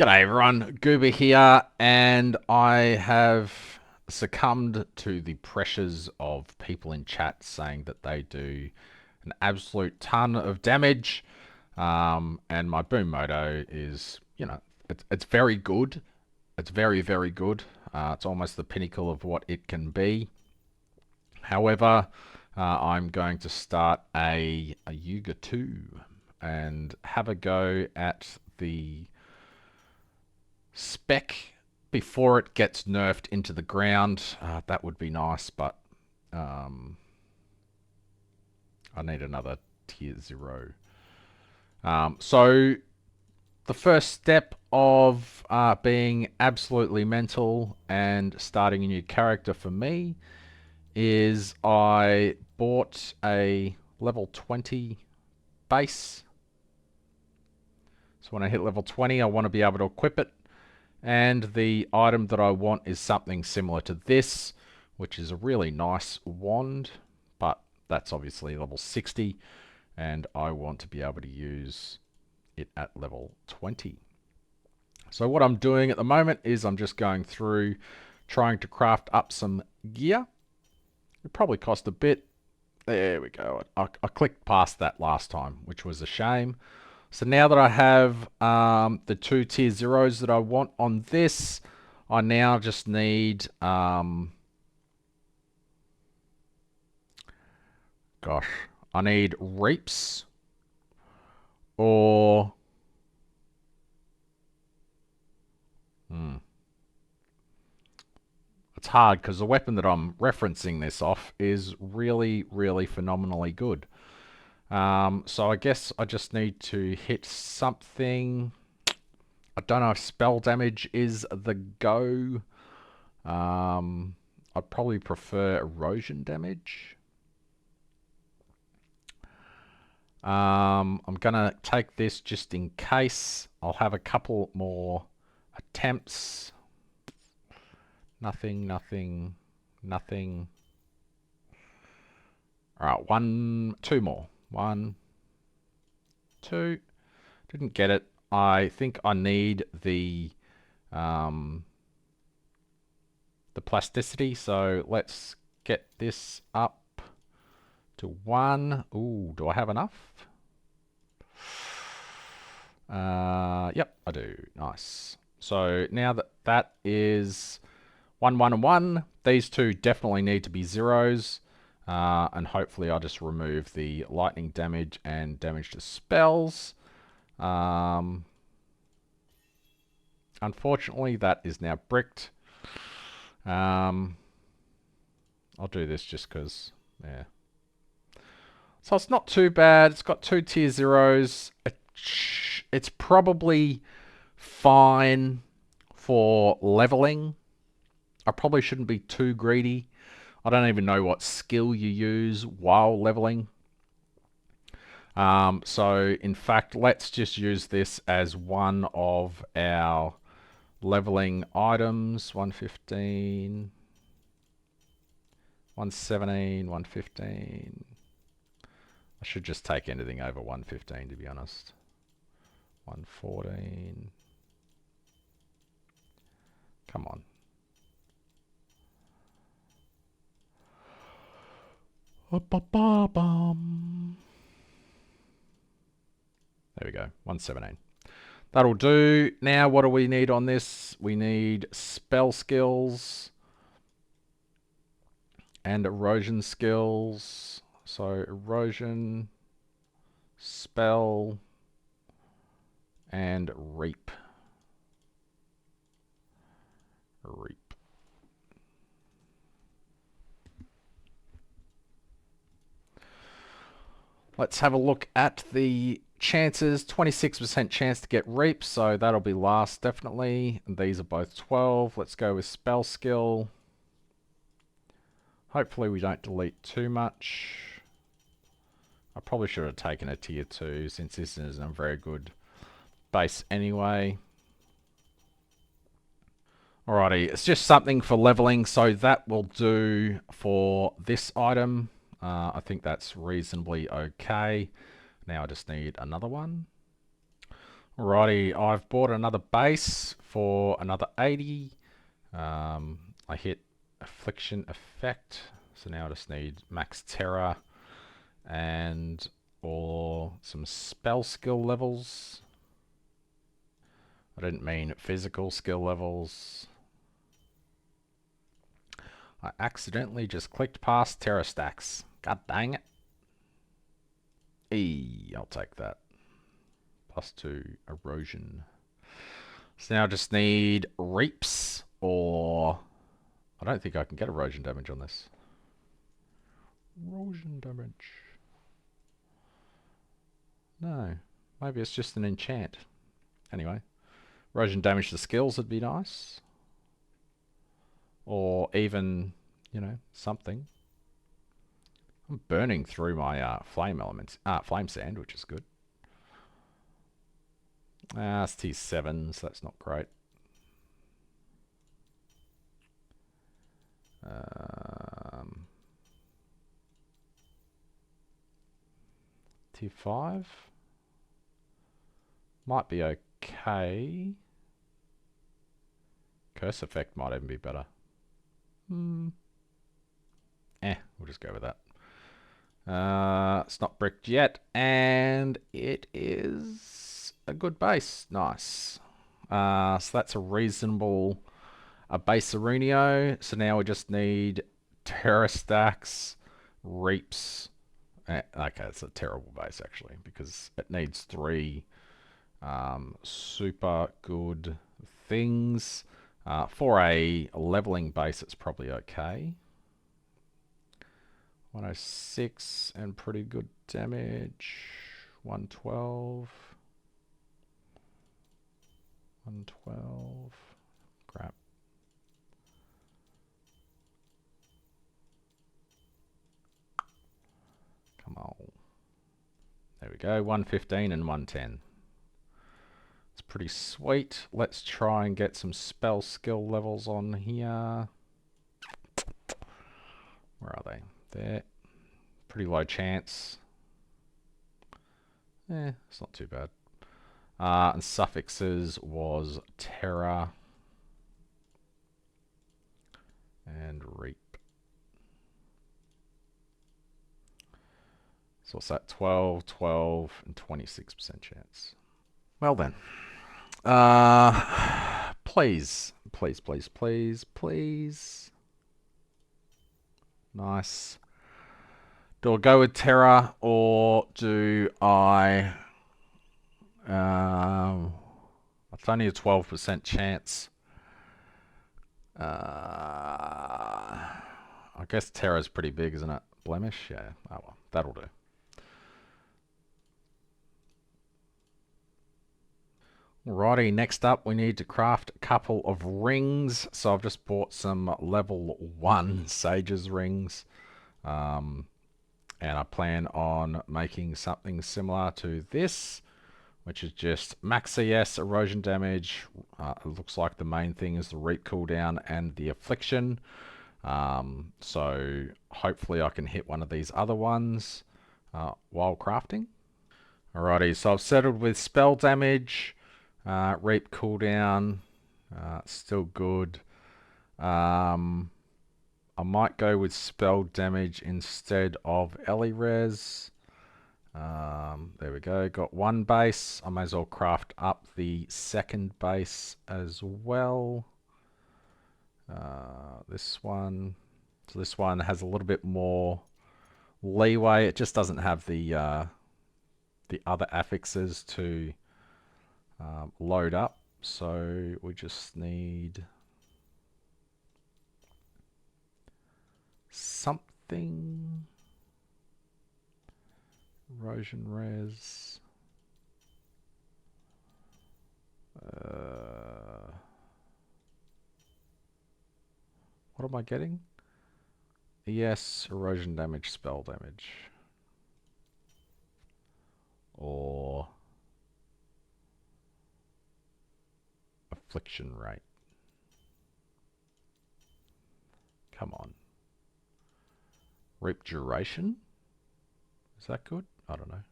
G'day everyone, Goober here, and I have succumbed to the pressures of people in chat saying that they do an absolute ton of damage, and my Boom Moto is, it's very good. It's very, very good. It's almost the pinnacle of what it can be. However, I'm going to start a Youga 2 and have a go at the spec before it gets nerfed into the ground. That would be nice, but I need another tier 0. So the first step of being absolutely mental and starting a new character for me is I bought a level 20 base. So when I hit level 20, I want to be able to equip it. And the item that I want is something similar to this, which is a really nice wand, but that's obviously level 60, and I want to be able to use it at level 20. So what I'm doing at the moment is I'm just going through trying to craft up some gear. It probably cost a bit. There we go. I clicked past that last time, which was a shame. So now that I have the 2 tier 0s that I want on this, I now just need, I need reaps or, it's hard because the weapon that I'm referencing this off is really, really phenomenally good. So I guess I just need to hit something. I don't know if spell damage is the go. I'd probably prefer erosion damage. I'm gonna take this just in case. I'll have a couple more attempts. Nothing. Alright, 2 more. 1, 2. Didn't get it. I think I need the plasticity, so let's get this up to 1. Ooh, do I have enough? Yep, I do. Nice. So now that that is 1, 1, and 1, these two definitely need to be 0s. And hopefully I'll just remove the lightning damage and damage to spells. Unfortunately, that is now bricked. I'll do this just because, yeah. So it's not too bad. It's got 2 tier 0s. It's probably fine for leveling. I probably shouldn't be too greedy. I don't even know what skill you use while leveling. So in fact, let's just use this as one of our leveling items. 115, 117, 115. I should just take anything over 115 to be honest. 114. Come on. There we go, 117. That'll do. Now what do we need on this? We need spell skills and erosion skills. So erosion, spell, and reap. Reap. Let's have a look at the chances. 26% chance to get reap, so that'll be last definitely. And these are both 12. Let's go with spell skill. Hopefully we don't delete too much. I probably should have taken a tier 2 since this isn't a very good base anyway. Alrighty, it's just something for leveling, so that will do for this item. I think that's reasonably okay. Now I just need another one. Alrighty, I've bought another base for another 80. I hit Affliction Effect, so now I just need Max Terror and or some spell skill levels. I didn't mean physical skill levels. I accidentally just clicked past Terror stacks. God dang it. I'll take that. +2 erosion. So now I just need reaps, or I don't think I can get erosion damage on this. Erosion damage. No, maybe it's just an enchant. Anyway, erosion damage to skills would be nice. Or even, you know, something. I'm burning through my flame elements, flame sand, which is good. It's T7, so that's not great. T5 might be okay. Curse effect might even be better. We'll just go with that. It's not bricked yet, and it is a good base. Nice. So that's a reasonable base Arenio. So now we just need Terra stacks, reaps. Okay, it's a terrible base actually, because it needs 3 super good things. For a leveling base, it's probably okay. 106 and pretty good damage. 112. 112. Crap. Come on. There we go. 115 and 110. It's pretty sweet. Let's try and get some spell skill levels on here. Where are they? There. Pretty low chance. It's not too bad. And suffixes was Terra and Reap. So what's that? 12, 12, and 26% chance. Well then. Please. Please, please, please, please. Nice. Do I go with Terra, or do I... it's only a 12% chance. I guess Terra's pretty big, isn't it? Blemish? Yeah. Oh well, that'll do. Alrighty, next up we need to craft a couple of rings. So I've just bought some level 1 Sage's rings. And I plan on making something similar to this, which is just max CS, erosion damage. It looks like the main thing is the reap cooldown and the affliction. So hopefully I can hit one of these other ones while crafting. Alrighty, so I've settled with spell damage, reap cooldown, still good. I might go with spell damage instead of Ellie res. There we go. Got 1 base. I may as well craft up the 2nd base as well. This one. So this one has a little bit more leeway. It just doesn't have the other affixes to load up. So we just need something. Erosion res. What am I getting? Yes, erosion damage, spell damage. Or affliction rate. Come on. Reap duration? Is that good? I don't know.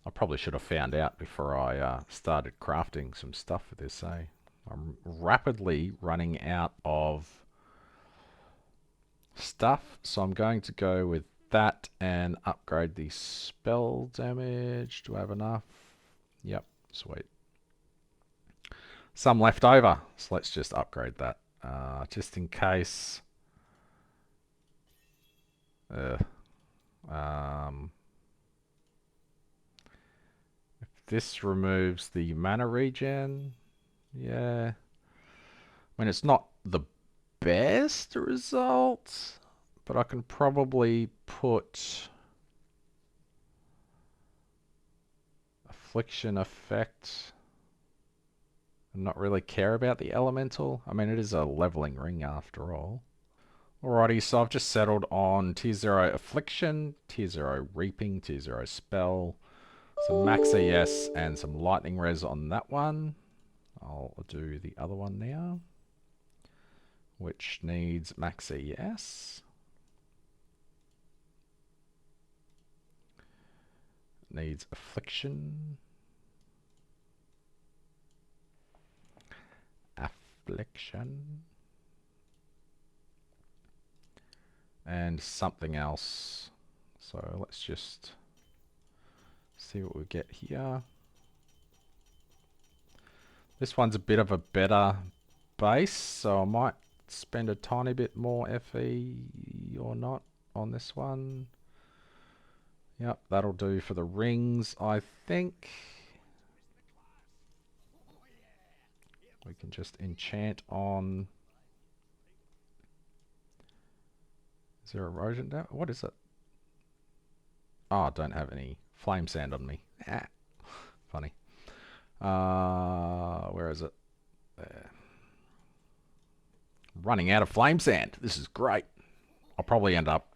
I probably should have found out before I started crafting some stuff for this, eh? I'm rapidly running out of stuff, so I'm going to go with that and upgrade the spell damage. Do I have enough? Yep, sweet. Some left over, so let's just upgrade that, just in case. If this removes the mana regen, yeah. I mean, it's not the best result, but I can probably put affliction effect and not really care about the elemental. I mean, it is a leveling ring after all. Alrighty, so I've just settled on tier 0 affliction, tier 0 reaping, tier 0 spell, some max ES and some lightning res on that one. I'll do the other one now, which needs max ES. Needs affliction. Affliction. And something else. So let's just see what we get here. This one's a bit of a better base, so I might spend a tiny bit more FE or not on this one. Yep, that'll do for the rings, I think. We can just enchant on... Is there erosion down? What is it? Oh, I don't have any flame sand on me. Ah, funny. Where is it? There. Running out of flame sand. This is great. I'll probably end up...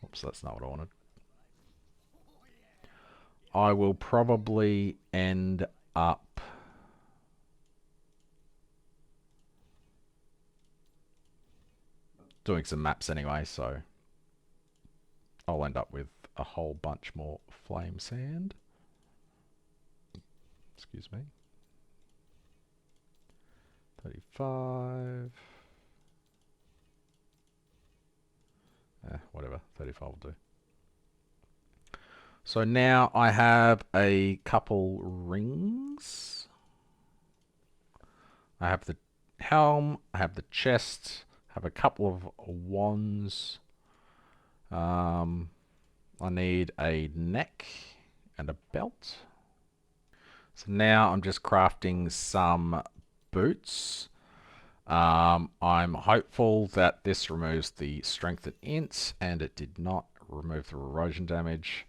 oops, that's not what I wanted. I will probably end up doing some maps anyway, so I'll end up with a whole bunch more flame sand. Excuse me. 35. Whatever, 35 will do. So now I have a couple rings. I have the helm, I have the chest, I have a couple of wands. I need a neck and a belt. So now I'm just crafting some boots. I'm hopeful that this removes the strength and int, and it did not remove the erosion damage.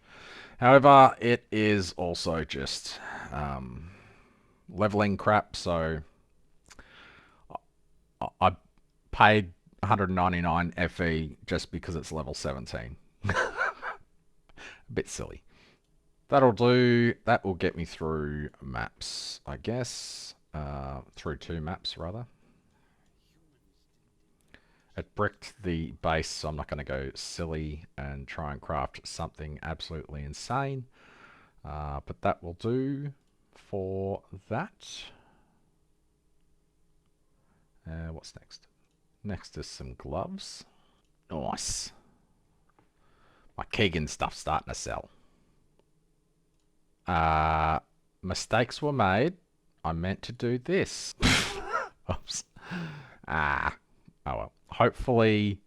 However, it is also just leveling crap, so I paid 199 FE just because it's level 17. A bit silly. That'll do. That will get me through maps, I guess. Through 2 maps, rather. It bricked the base, so I'm not going to go silly and try and craft something absolutely insane. But that will do for that. What's next? Next is some gloves. Nice. My Keegan stuff's starting to sell. Mistakes were made. I meant to do this. Oops. Oh well. Hopefully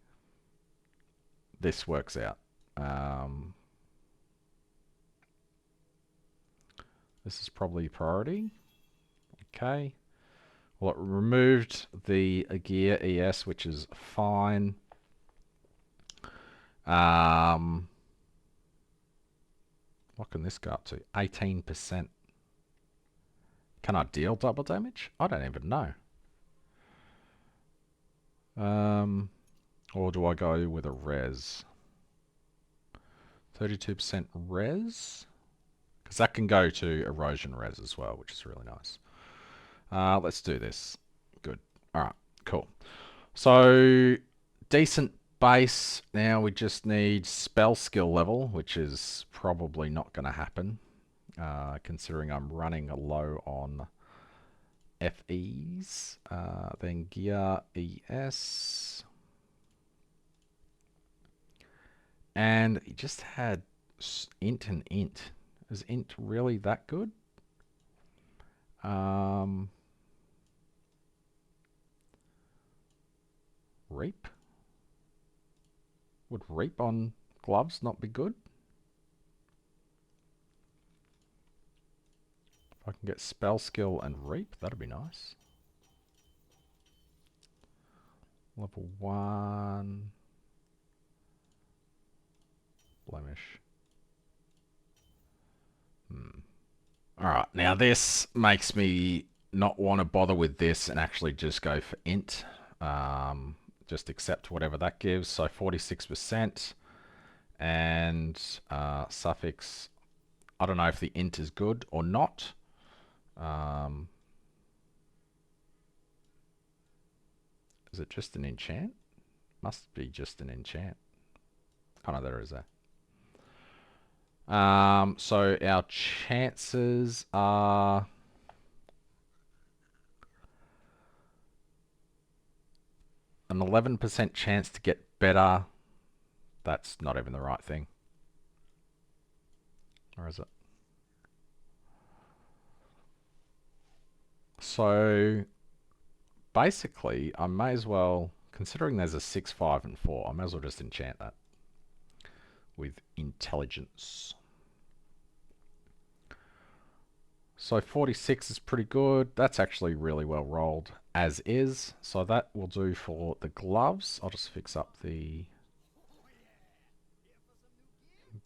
this works out. This is probably priority. Okay. Well, it removed the gear ES, which is fine. What can this go up to? 18%. Can I deal double damage? I don't even know. Or do I go with a res? 32% res? Because that can go to erosion res as well, which is really nice. Let's do this. Good. Alright, cool. So, decent base. Now we just need spell skill level, which is probably not going to happen. considering I'm running low on FEs. Then gear ES. And he just had int and int. Is int really that good? Reap? Would reap on gloves not be good? If I can get spell skill and reap, that'd be nice. Level 1. Blemish. Alright, now this makes me not want to bother with this and actually just go for int. Just accept whatever that gives. So 46%. And suffix, I don't know if the int is good or not. Is it just an enchant? Must be just an enchant. Oh no, there is that. So our chances are an 11% chance to get better. That's not even the right thing. Or is it? So basically, I may as well, considering there's a 6, 5, and 4, I may as well just enchant that with intelligence. So 46 is pretty good. That's actually really well rolled as is. So that will do for the gloves. I'll just fix up the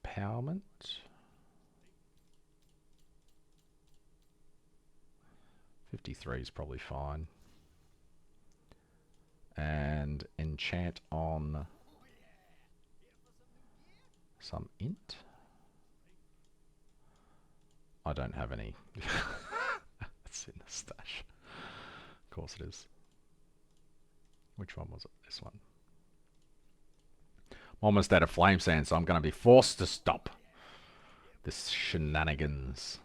empowerment. 53 is probably fine. And enchant on some int. I don't have any. It's in the stash. Of course it is. Which one was it? This one. I'm almost out of flame sand, so I'm going to be forced to stop this shenanigans.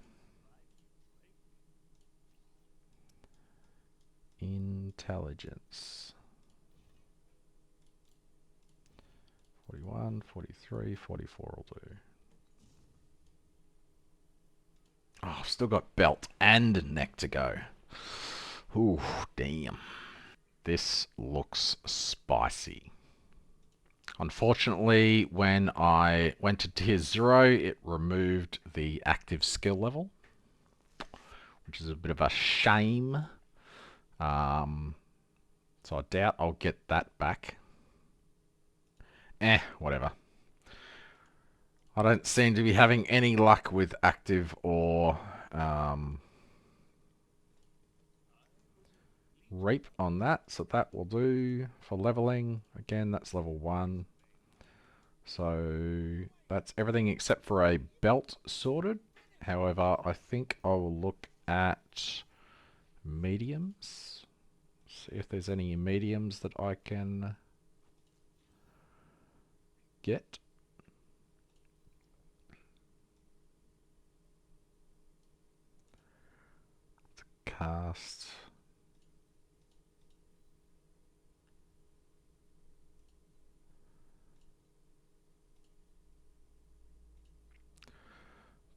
Intelligence. 41, 43, 44 will do. Oh, I've still got belt and neck to go. Ooh, damn. This looks spicy. Unfortunately, when I went to tier 0, it removed the active skill level, which is a bit of a shame. So I doubt I'll get that back. Whatever. I don't seem to be having any luck with active or reap on that, so that will do for leveling. Again, that's level 1. So that's everything except for a belt sorted. However, I think I will look at mediums. See if there's any mediums that I can get. Cast.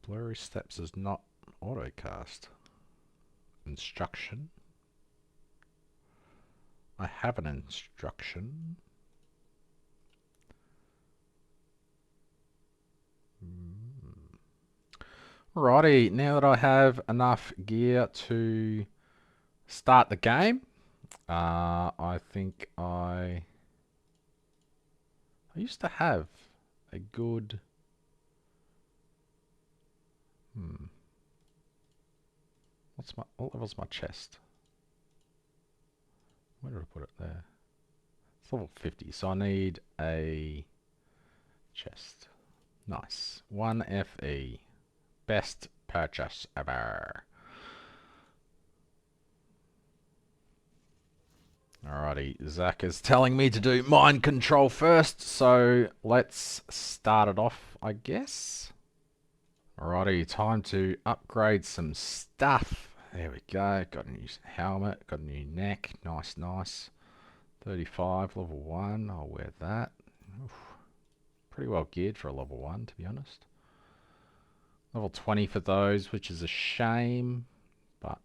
Blurry Steps is not autocast. Instruction. I have an instruction. Alrighty, now that I have enough gear to start the game, I think I used to have a good... What level's my chest? Where did I put it there? It's level 50, so I need a chest. Nice. 1 FE. Best purchase ever. Alrighty, Zach is telling me to do mind control first, so let's start it off, I guess. Alrighty, time to upgrade some stuff. There we go. Got a new helmet, got a new neck. Nice, nice. 35, level 1. I'll wear that. Oof. Pretty well geared for a level 1, to be honest. Level 20 for those, which is a shame. But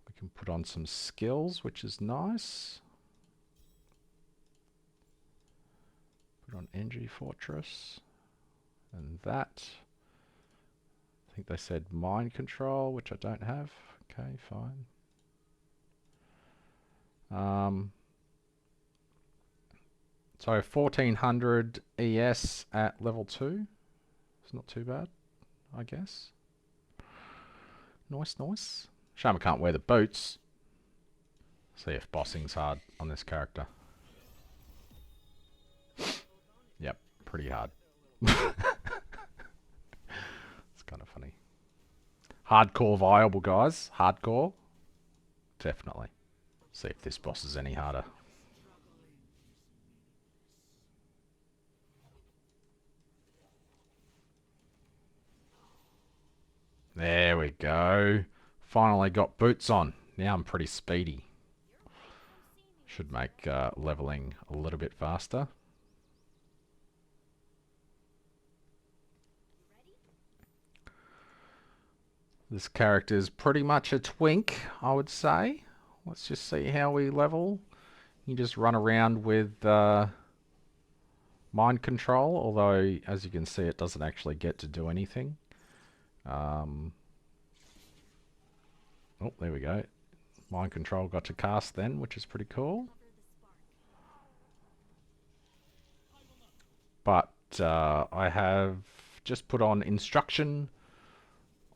we can put on some skills, which is nice. Put on Energy Fortress. And that, I think they said mind control, which I don't have. Okay, fine. So 1400 ES at level 2. It's not too bad, I guess. Nice, nice. Shame I can't wear the boots. See if bossing's hard on this character. Yep, pretty hard. It's kind of funny. Hardcore viable, guys. Hardcore. Definitely. See if this boss is any harder. There we go. Finally got boots on. Now I'm pretty speedy. Should make leveling a little bit faster. This character is pretty much a twink, I would say. Let's just see how we level. You just run around with mind control, although as you can see it doesn't actually get to do anything. Oh, there we go. Mind control got to cast then, which is pretty cool. But I have just put on instruction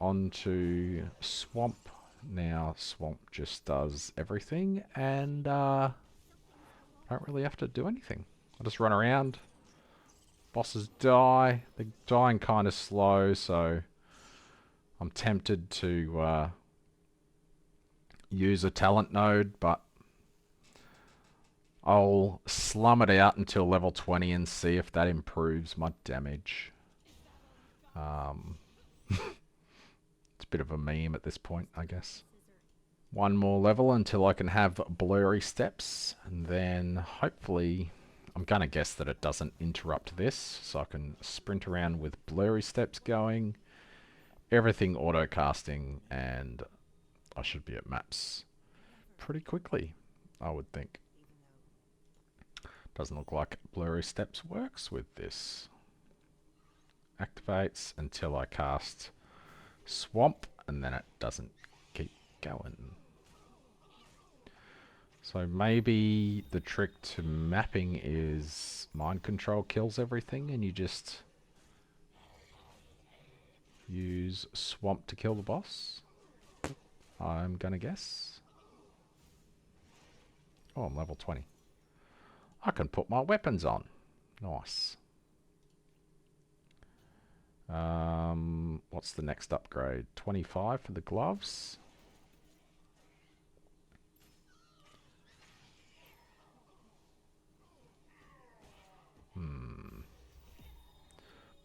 onto Swamp. Now Swamp just does everything and I don't really have to do anything. I just run around. Bosses die. They're dying kind of slow, so I'm tempted to use a talent node, but I'll slum it out until level 20 and see if that improves my damage. It's a bit of a meme at this point, I guess. One more level until I can have blurry steps, and then hopefully, I'm gonna guess that it doesn't interrupt this, so I can sprint around with blurry steps going, everything auto casting, and I should be at maps pretty quickly, I would think. Doesn't look like blurry steps works with this. Activates until I cast Swamp, and then it doesn't keep going. So maybe the trick to mapping is mind control kills everything and you just use Swamp to kill the boss. I'm gonna guess. Oh, I'm level 20. I can put my weapons on. Nice. What's the next upgrade? 25 for the gloves.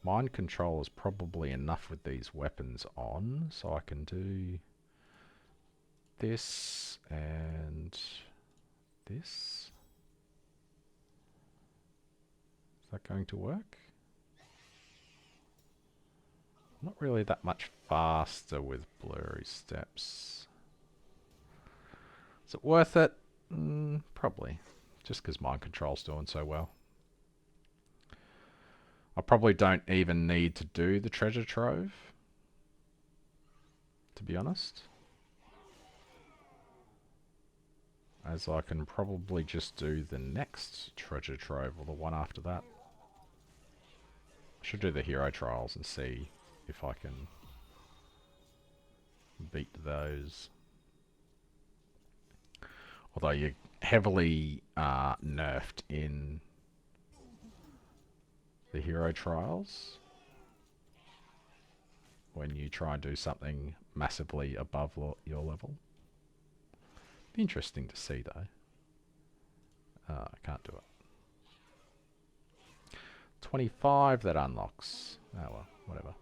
Mind control is probably enough with these weapons on, so I can do this and this. Is that going to work? Not really that much faster with blurry steps. Is it worth it? Probably. Just because mind control's doing so well. I probably don't even need to do the treasure trove, to be honest. As I can probably just do the next treasure trove or the one after that. I should do the hero trials and see if I can beat those. Although you're heavily nerfed in the hero trials when you try and do something massively above your level. Be interesting to see though. I can't do it. 25 that unlocks. Oh well, whatever.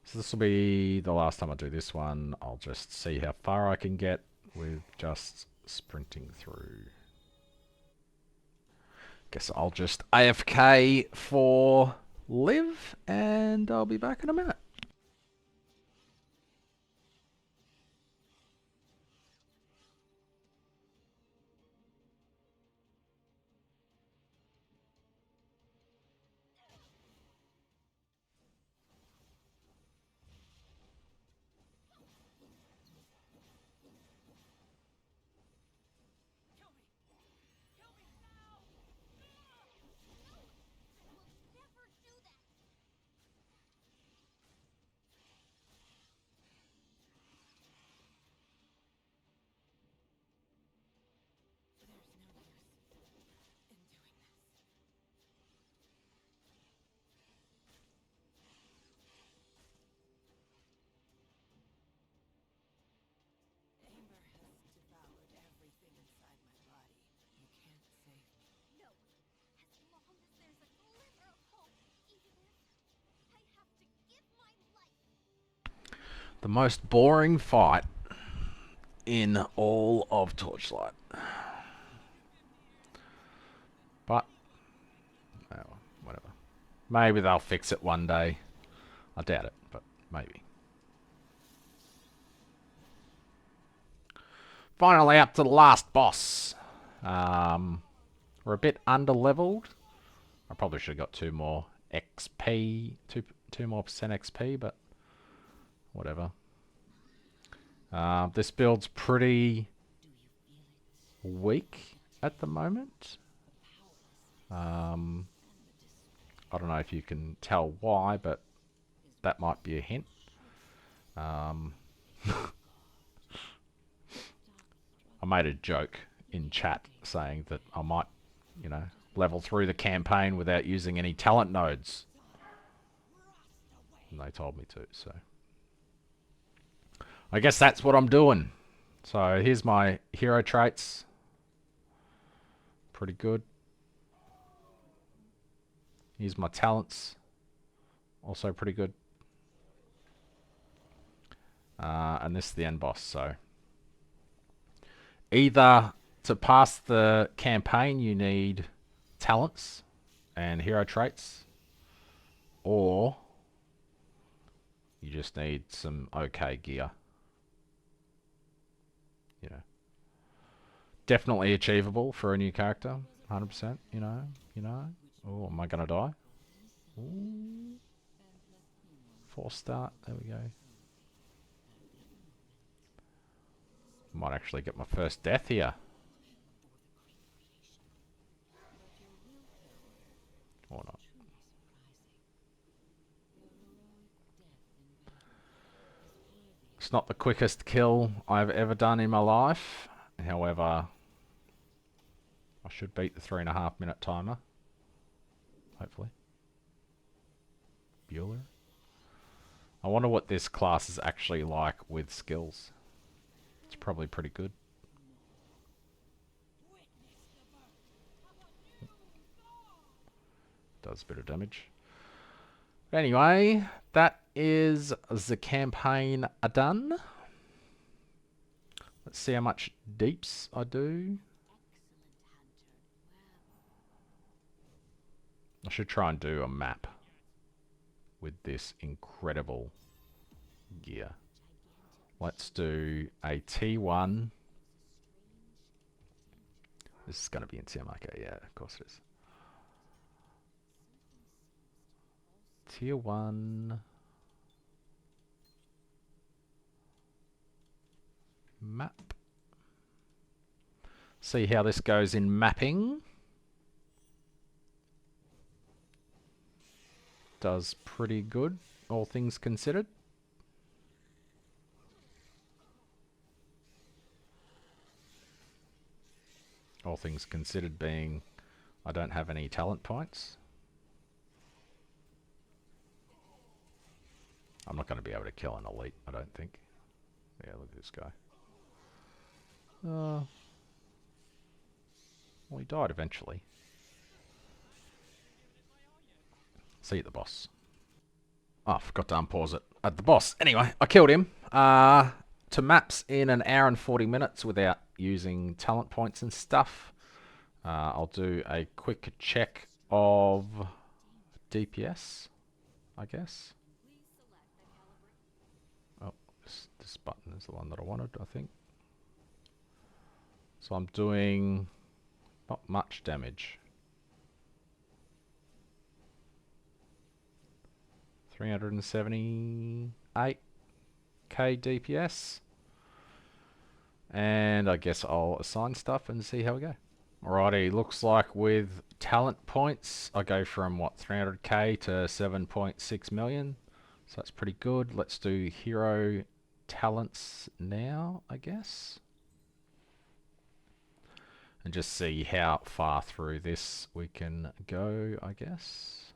So this will be the last time I do this one. I'll just see how far I can get with just sprinting through. Guess I'll just AFK for Liv, and I'll be back in a minute. The most boring fight in all of Torchlight. But, oh, whatever. Maybe they'll fix it one day. I doubt it, but maybe. Finally up to the last boss. We're a bit under-leveled. I probably should have got 2 more XP, 2 more percent XP, but whatever. This build's pretty weak at the moment. I don't know if you can tell why, but that might be a hint. I made a joke in chat saying that I might, you know, level through the campaign without using any talent nodes. And they told me to, so I guess that's what I'm doing. So here's my hero traits. Pretty good. Here's my talents. Also pretty good. And this is the end boss, so either to pass the campaign you need talents and hero traits, or you just need some okay gear. You know, definitely achievable for a new character, 100%. You know. Oh, am I gonna die? Ooh. 4 start. There we go. Might actually get my first death here. Or not. It's not the quickest kill I've ever done in my life. However, I should beat the 3.5 minute timer. Hopefully. Bueller. I wonder what this class is actually like with skills. It's probably pretty good. Does a bit of damage. But anyway, that is the campaign done. Let's see how much deeps I do. I should try and do a map with this incredible gear. Let's do a T1. This is going to be in CMYK, yeah, of course it is. Tier 1 map. See how this goes in mapping. Does pretty good, all things considered. All things considered being I don't have any talent points. I'm not going to be able to kill an elite, I don't think. Yeah, look at this guy. Well, he died eventually. See you at the boss. Oh, I forgot to unpause it. At the boss. Anyway, I killed him. To maps in an hour and 40 minutes without using talent points and stuff. I'll do a quick check of DPS, I guess. Oh, this button is the one that I wanted, I think. So I'm doing not much damage. 378k DPS. And I guess I'll assign stuff and see how we go. Alrighty, looks like with talent points, I go from what, 300k to 7.6 million. So that's pretty good. Let's do hero talents now, I guess. And just see how far through this we can go, I guess.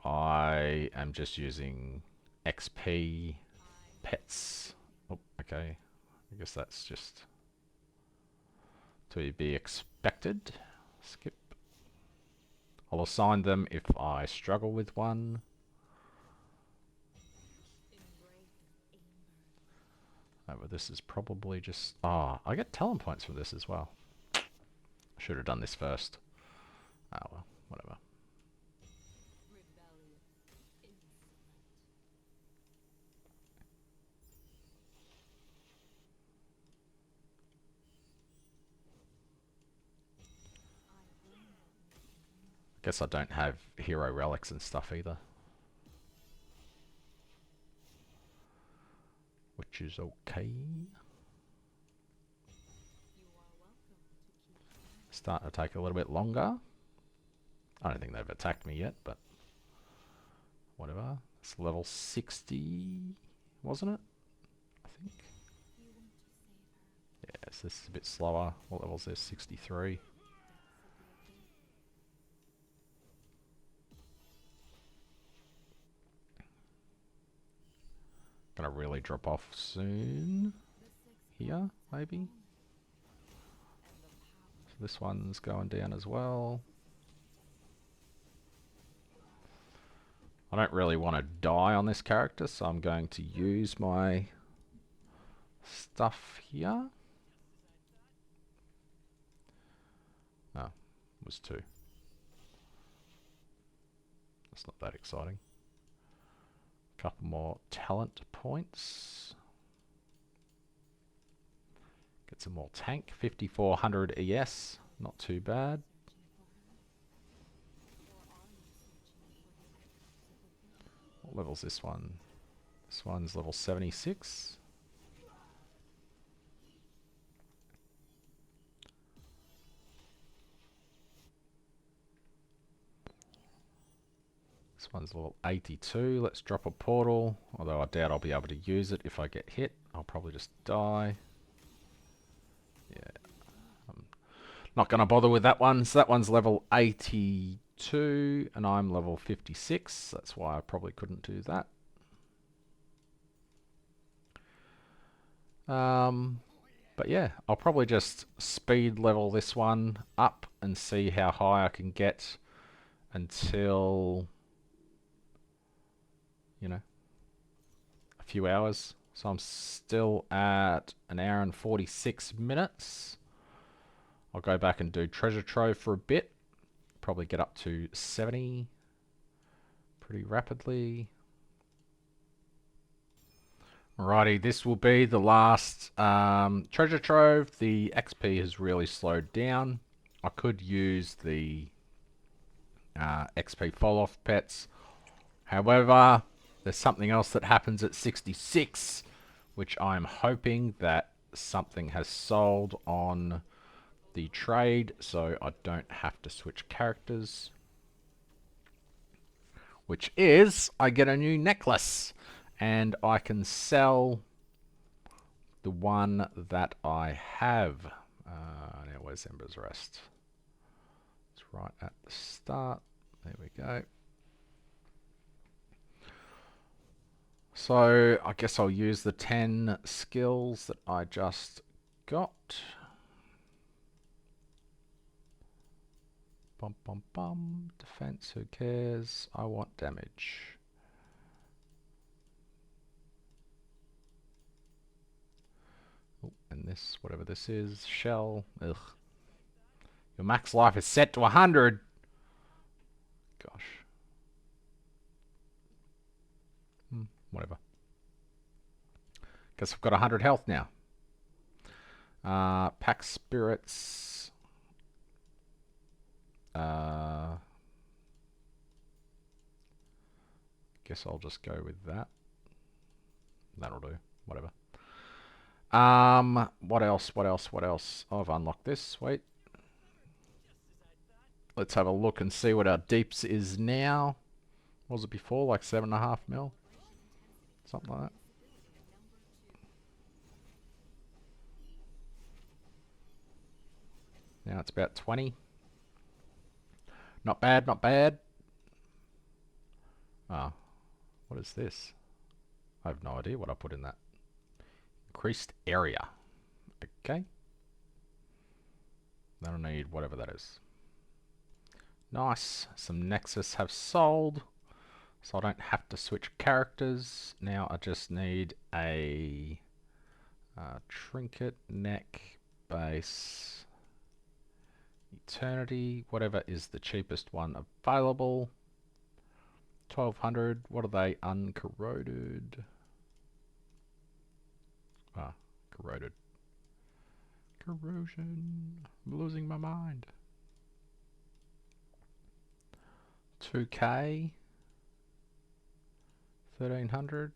I am just using XP pets. Oh, okay. I guess that's just to be expected. Skip. I'll assign them if I struggle with one. Oh, but this is probably just... Ah, I get talent points from this as well. Should have done this first. Ah, well, whatever. Guess I don't have hero relics and stuff either. Which is okay. Starting to take a little bit longer. I don't think they've attacked me yet, but whatever. It's level 60, wasn't it? I think. Yes, this is a bit slower. What level is this? 63. Gonna really drop off soon. Here, maybe. So this one's going down as well. I don't really want to die on this character, so I'm going to use my stuff here. Oh, it was 2. That's not that exciting. Couple more talent points. Get some more tank. 5400 ES. Not too bad. What level's this one? This one's level 76. This one's level 82. Let's drop a portal. Although I doubt I'll be able to use it if I get hit. I'll probably just die. Yeah. I'm not going to bother with that one. So that one's level 82 and I'm level 56. That's why I probably couldn't do that. But yeah, I'll probably just speed level this one up and see how high I can get until... you know, a few hours. So I'm still at an hour and 46 minutes. I'll go back and do treasure trove for a bit. Probably get up to 70 pretty rapidly. Alrighty, this will be the last treasure trove. The XP has really slowed down. I could use the XP fall off pets. However, there's something else that happens at 66, which I'm hoping that something has sold on the trade, so I don't have to switch characters. Which is, I get a new necklace, and I can sell the one that I have. Now, where's Ember's Rest? It's right at the start. There we go. So I guess I'll use the 10 skills that I just got. Bum bum bum. Defense, who cares? I want damage. Oh, and this, whatever this is, shell. Ugh. Your max life is set to 100. Gosh. Whatever. Guess I've got 100 health now. Pack spirits. Guess I'll just go with that. That'll do. Whatever. What else? What else? What else? Oh, I've unlocked this. Wait. Let's have a look and see what our deeps is now. What was it before? Like 7.5 mil? Something like that. Now it's about 20. Not bad, not bad. Ah, what is this? I have no idea what I put in that. Increased area. Okay. I don't need whatever that is. Nice. Some Nexus have sold. So I don't have to switch characters. Now I just need a trinket, neck, base, eternity, whatever is the cheapest one available. 1200. What are they? Uncorroded. Ah, corroded. Corrosion. I'm losing my mind. 2k. 1300.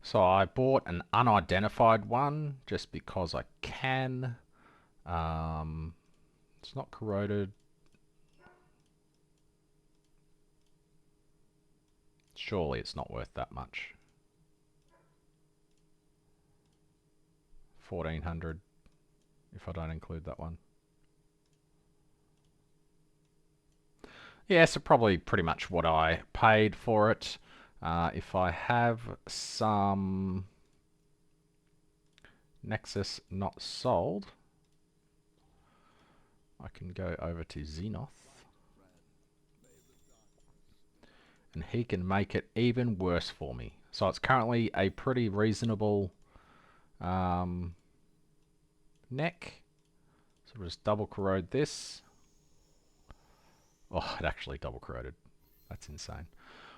So I bought an unidentified one just because I can. It's not corroded. Surely it's not worth that much. 1400 if I don't include that one. Yeah, so probably pretty much what I paid for it. If I have some Nexus not sold, I can go over to Xenoth. And he can make it even worse for me. So it's currently a pretty reasonable neck. So we'll just double corrode this. Oh, it actually double corroded. That's insane.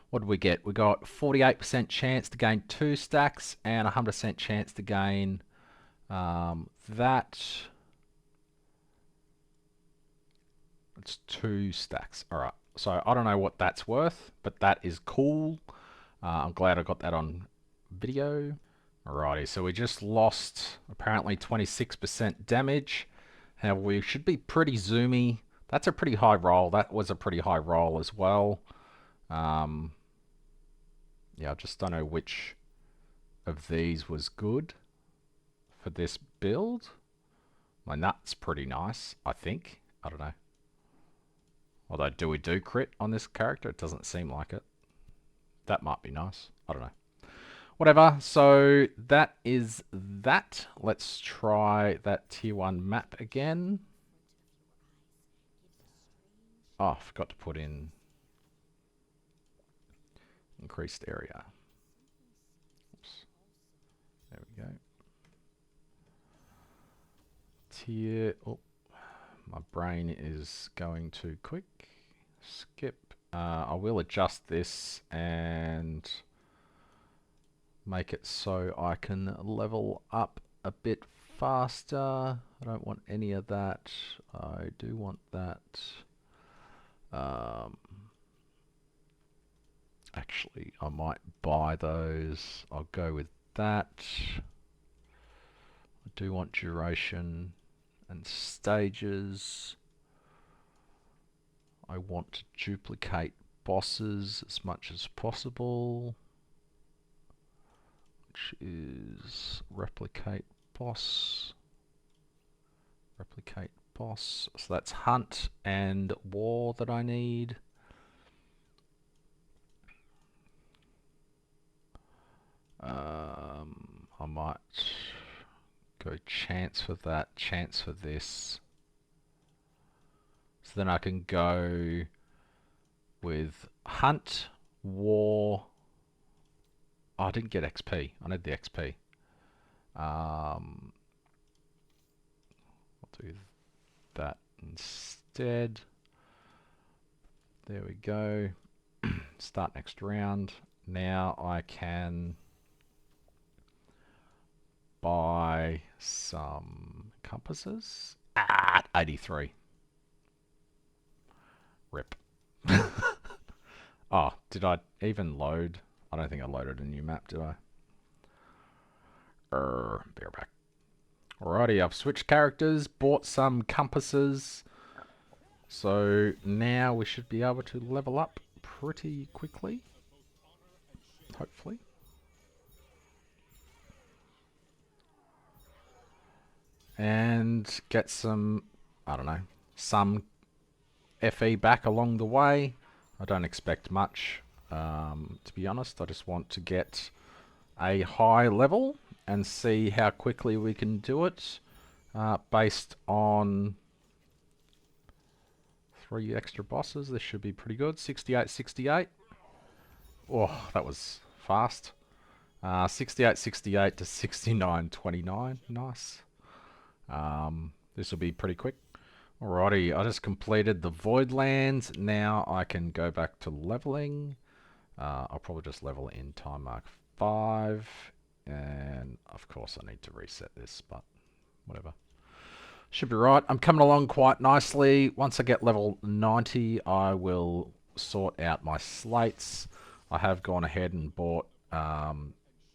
What did we get? We got 48% chance to gain 2 stacks and 100% chance to gain that. It's 2 stacks. Alright, so I don't know what that's worth, but that is cool. I'm glad I got that on video. Alrighty, so we just lost apparently 26% damage. Now we should be pretty zoomy. That's a pretty high roll. That was a pretty high roll as well. Yeah, I just don't know which of these was good for this build. My nut's pretty nice, I think. I don't know. Although, do we do crit on this character? It doesn't seem like it. That might be nice. I don't know. Whatever. So that is that. Let's try that tier 1 map again. Oh, I forgot to put in increased area. Oops. There we go. Tier. Oh, my brain is going too quick. Skip. I will adjust this and make it so I can level up a bit faster. I don't want any of that. I do want that. Actually, I might buy those. I'll go with that. I do want duration and stages. I want to duplicate bosses as much as possible, which is replicate boss. Replicate boss. So that's hunt and war that I need. I might go chance for that, chance for this. So then I can go with hunt, war. Oh, I didn't get XP. I need the XP. I'll do that instead. There we go. Start next round. Now I can buy some compasses. 83. Rip. Oh, did I even load? I don't think I loaded a new map, did I? Be right back. Alrighty, I've switched characters, bought some compasses. So now we should be able to level up pretty quickly. Hopefully. And get some, I don't know, some FE back along the way. I don't expect much, to be honest. I just want to get a high level and see how quickly we can do it, based on 3 extra bosses. This should be pretty good. 68, 68. Oh, that was fast. 68, 68 to 69, 29. Nice. This will be pretty quick. Alrighty, I just completed the Voidlands. Now I can go back to leveling. I'll probably just level in time mark 5. And of course I need to reset this, but whatever. Should be right. I'm coming along quite nicely. Once I get level 90, I will sort out my slates. I have gone ahead and bought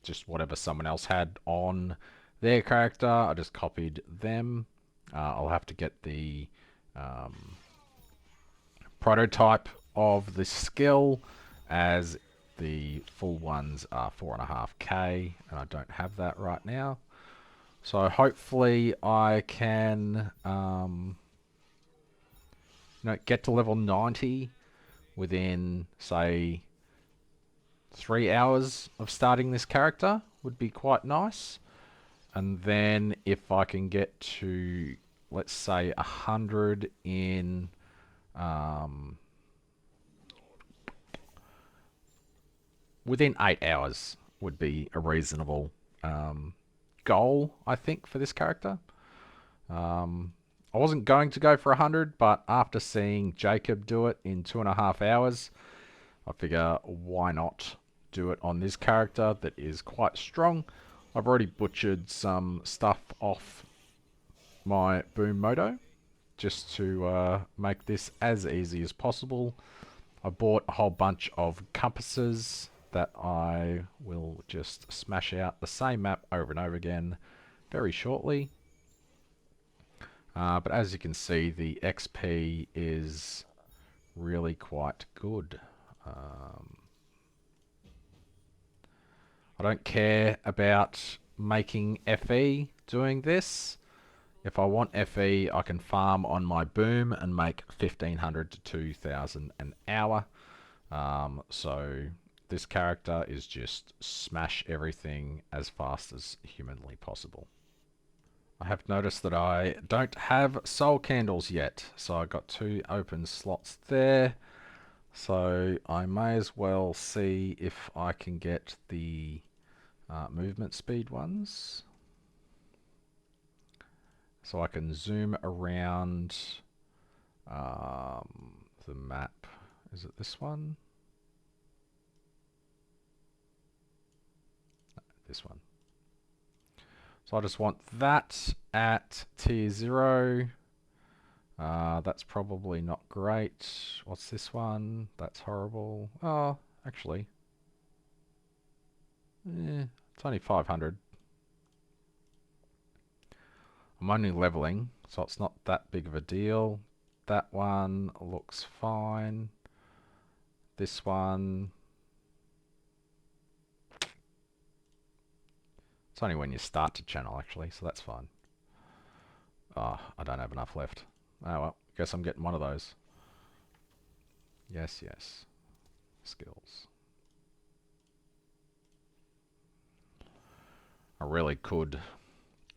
just whatever someone else had on their character. I just copied them. I'll have to get the prototype of the skill, as the full ones are 4.5k, and I don't have that right now. So hopefully I can get to level 90 within, say, 3 hours of starting this character would be quite nice. And then if I can get to, let's say, 100 in within 8 hours would be a reasonable goal, I think, for this character. I wasn't going to go for 100, but after seeing Jacob do it in 2.5 hours, I figure why not do it on this character that is quite strong. I've already butchered some stuff off my Boom Moto just to make this as easy as possible. I bought a whole bunch of compasses that I will just smash out the same map over and over again very shortly. But as you can see, the XP is really quite good. I don't care about making FE doing this. If I want FE, I can farm on my boom and make 1,500 to 2,000 an hour. So this character is just smash everything as fast as humanly possible. I have noticed that I don't have soul candles yet, so I got 2 open slots there. So I may as well see if I can get the movement speed ones. So I can zoom around the map. Is it this one? No, this one. So I just want that at tier 0. That's probably not great. What's this one? That's horrible. Oh, actually. It's only 500. I'm only leveling, so it's not that big of a deal. That one looks fine. This one... It's only when you start to channel, actually, so that's fine. Oh, I don't have enough left. Oh well, guess I'm getting one of those. Yes, yes. Skills. I really could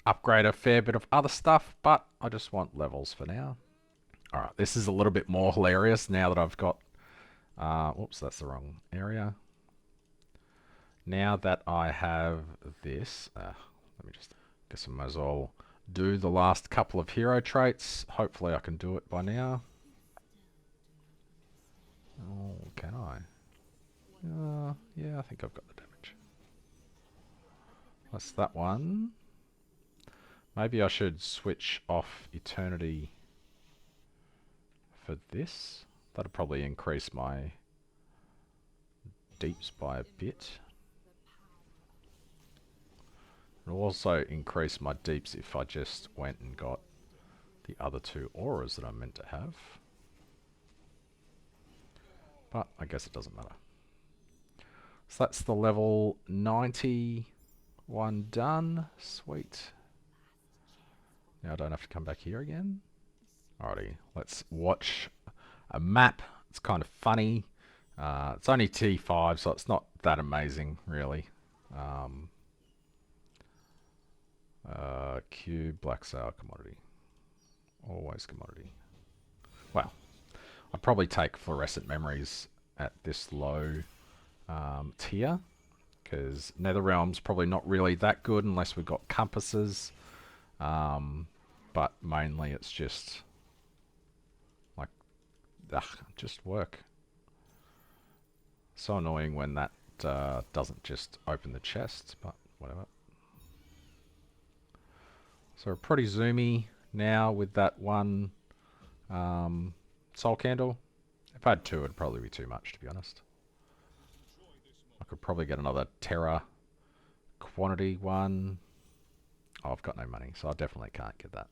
upgrade a fair bit of other stuff, but I just want levels for now. Alright, this is a little bit more hilarious now that I've got... whoops, that's the wrong area. Now that I have this... let me just... guess I might as well do the last couple of hero traits. Hopefully I can do it by now. Oh, can I? Yeah, I think I've got the damage. That's that one. Maybe I should switch off Eternity for this. That'll probably increase my deeps by a bit. It'll also increase my deeps if I just went and got the other two auras that I'm meant to have. But I guess it doesn't matter. So that's the level 90 one done. Sweet. Now I don't have to come back here again. Alrighty, let's watch a map. It's kind of funny. It's only T5, so it's not that amazing, really. Cube, black sail, commodity. Always commodity. Well, I'd probably take fluorescent memories at this low tier, because Netherrealm's probably not really that good unless we've got compasses. But mainly it's just like, just work. So annoying when that doesn't just open the chest, but whatever. So we're pretty zoomy now with that one soul candle. If I had two, it'd probably be too much, to be honest. I could probably get another Terra quantity one. Oh, I've got no money, so I definitely can't get that.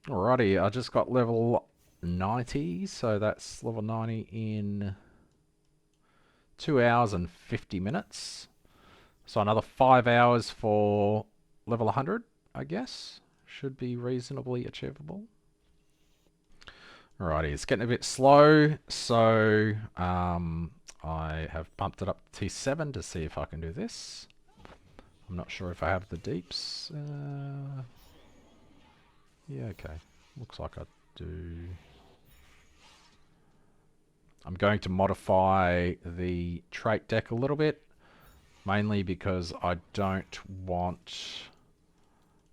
Alrighty, I just got level 90, so that's level 90 in 2 hours and 50 minutes. So another 5 hours for level 100, I guess. Should be reasonably achievable. Alrighty, it's getting a bit slow, so I have bumped it up to T7 to see if I can do this. I'm not sure if I have the deeps. Yeah, okay. Looks like I do. I'm going to modify the trait deck a little bit, mainly because I don't want...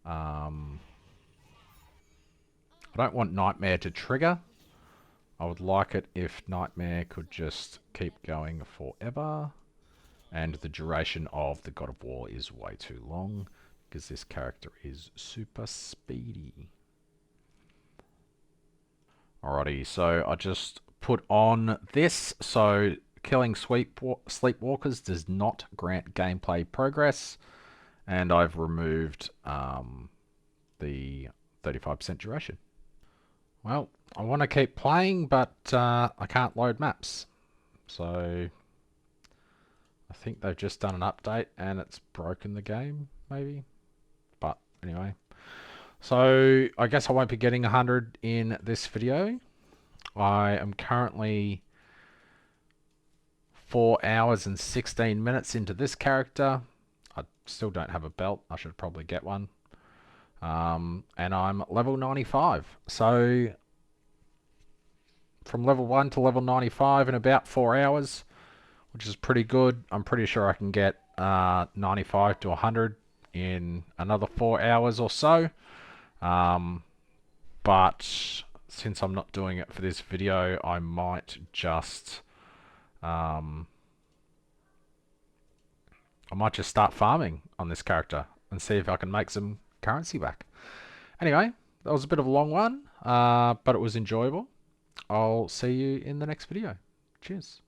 I don't want Nightmare to trigger. I would like it if Nightmare could just keep going forever. And the duration of the God of War is way too long, because this character is super speedy. Alrighty, so I just put on this. So killing sleepwalkers does not grant gameplay progress. And I've removed the 35% duration. Well, I want to keep playing, but I can't load maps. So I think they've just done an update and it's broken the game, maybe. But anyway. So I guess I won't be getting 100 in this video. I am currently 4 hours and 16 minutes into this character. I still don't have a belt. I should probably get one. And I'm level 95. So from level 1 to level 95 in about 4 hours, which is pretty good. I'm pretty sure I can get 95 to 100 in another 4 hours or so. But since I'm not doing it for this video, I might just start farming on this character and see if I can make some currency back. Anyway, that was a bit of a long one, but it was enjoyable. I'll see you in the next video. Cheers.